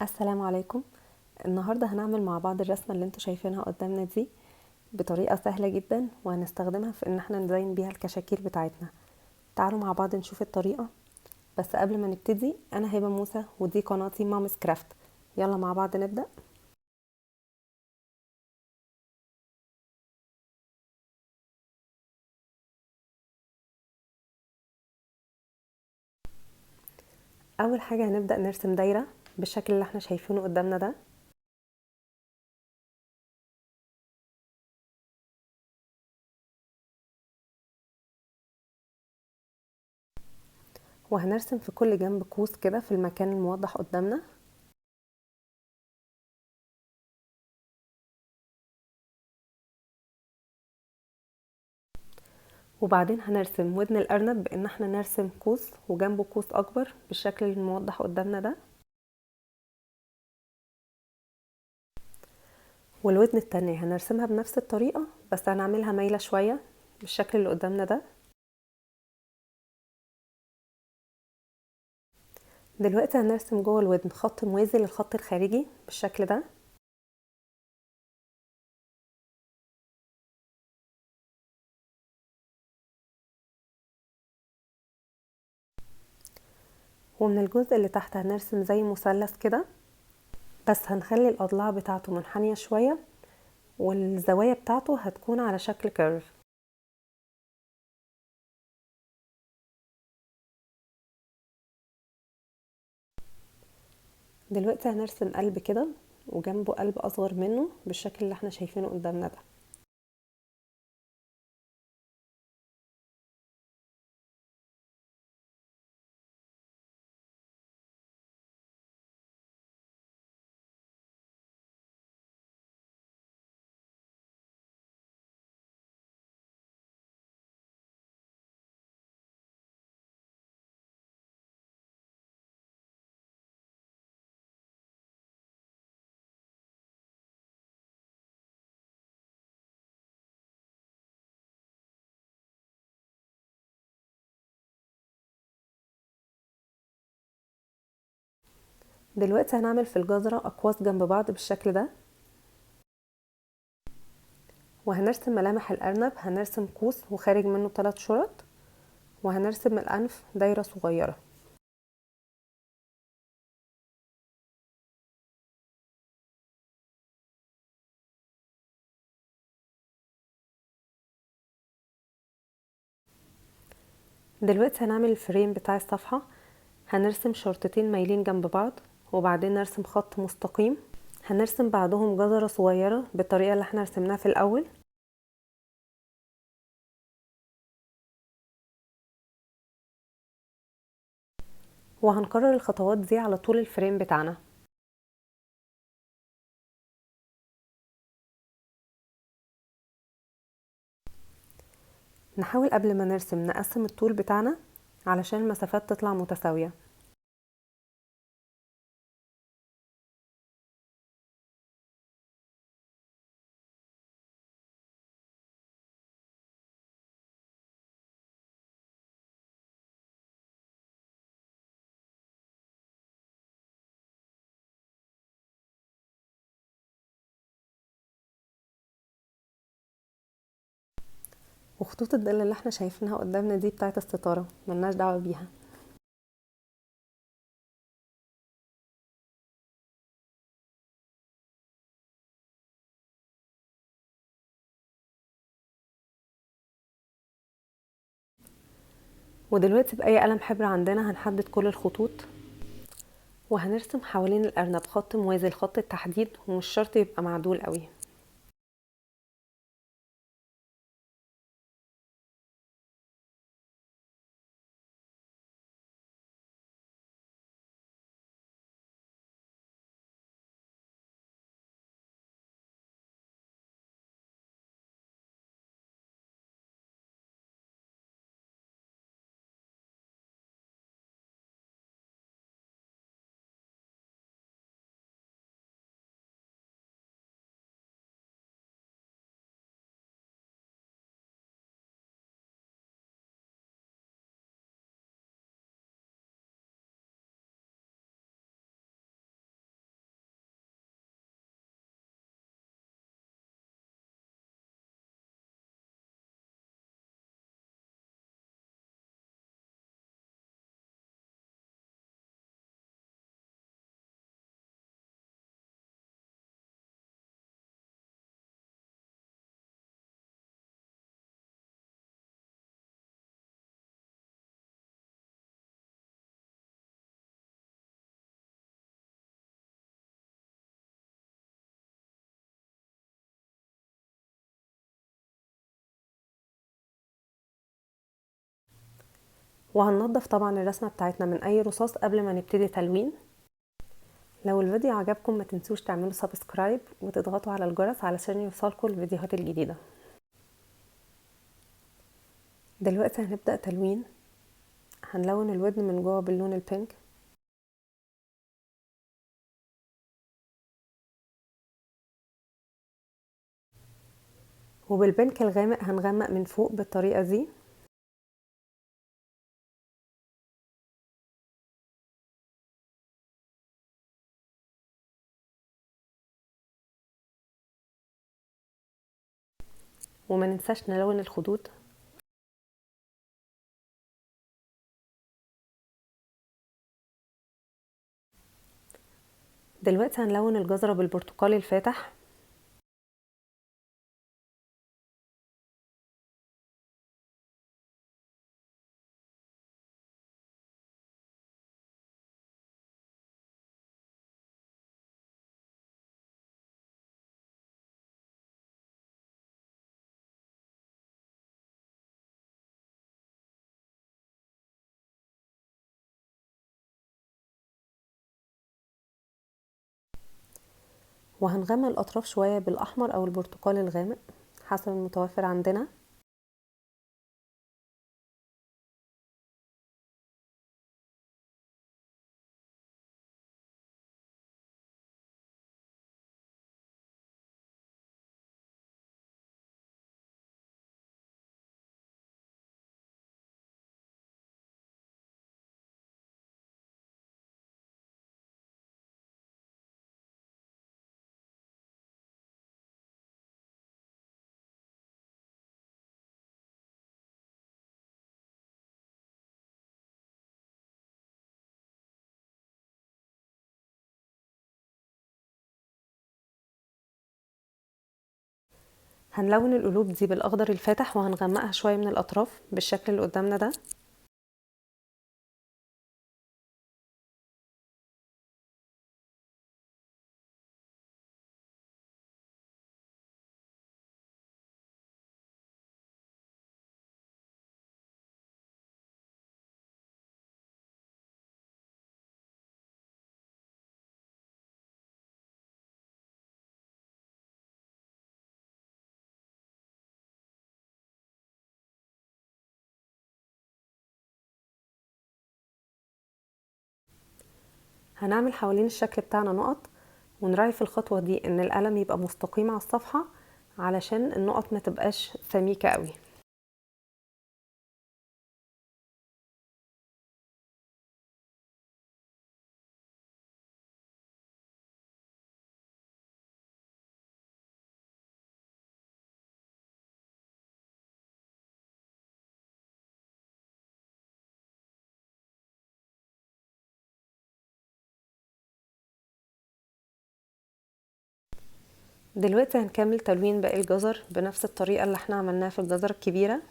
السلام عليكم. النهاردة هنعمل مع بعض الرسمة اللي انتوا شايفينها قدامنا دي بطريقة سهلة جدا، وهنستخدمها في ان احنا نزين بيها الكشاكيل بتاعتنا. تعالوا مع بعض نشوف الطريقة. بس قبل ما نبتدي، انا هبة موسى ودي قناتي مامس كرافت. يلا مع بعض نبدأ. اول حاجة هنبدأ نرسم دايرة بالشكل اللي احنا شايفينه قدامنا ده. وهنرسم في كل جنب قوس كده في المكان الموضح قدامنا. وبعدين هنرسم ودن الارنب بان احنا نرسم قوس وجنبه قوس اكبر بالشكل الموضح قدامنا ده. والودن التانية هنرسمها بنفس الطريقة، بس هنعملها مايلة شوية بالشكل اللي قدامنا ده. دلوقتي هنرسم جوه الودن خط موازي للخط الخارجي بالشكل ده. ومن الجزء اللي تحت هنرسم زي مثلث كده، بس هنخلي الأضلاع بتاعته منحنية شوية، والزوايا بتاعته هتكون على شكل كيرف. دلوقتي هنرسم قلب كده، وجنبه قلب أصغر منه بالشكل اللي احنا شايفينه قدامنا ده. دلوقتي هنعمل في الجزرة أقواس جنب بعض بالشكل ده. وهنرسم ملامح الأرنب، هنرسم قوس وخارج منه 3 شرط، وهنرسم الأنف دايرة صغيرة. دلوقتي هنعمل الفريم بتاع الصفحة. هنرسم شرطتين مايلين جنب بعض، وبعدين نرسم خط مستقيم. هنرسم بعدهم جزرة صغيرة بالطريقة اللي احنا رسمناها في الأول. وهنكرر الخطوات دي على طول الفريم بتاعنا. نحاول قبل ما نرسم نقسم الطول بتاعنا علشان المسافات تطلع متساوية. وخطوط الظل اللي احنا شايفينها قدامنا دي بتاعت الستارة، ملناش دعوة بيها. ودلوقتي بأي قلم حبر عندنا هنحدد كل الخطوط، وهنرسم حوالين الأرنب خط موازي لخط التحديد، ومش شرط يبقى معدول قوي. وهننضف طبعا الرسمة بتاعتنا من اي رصاص قبل ما نبتدي تلوين. لو الفيديو عجبكم ما تنسوش تعملوا سبسكرايب وتضغطوا على الجرس علشان يوصلكم الفيديوهات الجديدة. دلوقتي هنبدأ تلوين. هنلون الودن من جوه باللون البينك، وبالبينك الغامق هنغمق من فوق بالطريقة دي. وما ننساش نلون الخدود. دلوقتي هنلون الجزرة بالبرتقالي الفاتح. وهنغمق الأطراف شوية بالأحمر أو البرتقالي الغامق حسب المتوفر عندنا. هنلون القلوب دي بالأخضر الفاتح وهنغمقها شوية من الأطراف بالشكل اللي قدامنا ده. هنعمل حوالين الشكل بتاعنا نقط، ونراعي في الخطوة دي ان القلم يبقى مستقيم على الصفحة علشان النقط ما تبقاش سميكة قوي. دلوقتي هنكمل تلوين باقي الجزر بنفس الطريقة اللي احنا عملناها في الجزر الكبيرة.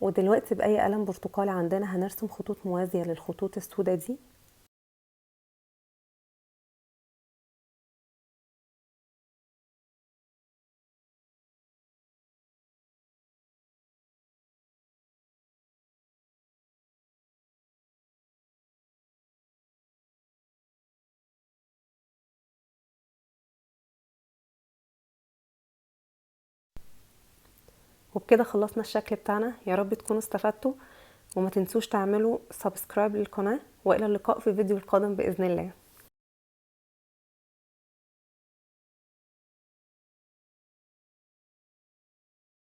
ودلوقتي بأي قلم برتقالي عندنا هنرسم خطوط موازية للخطوط السوداء دي. وبكده خلصنا الشكل بتاعنا. يا رب تكونوا استفدتوا، وما تنسوش تعملوا سبسكرايب للقناة، والى اللقاء في الفيديو القادم بإذن الله.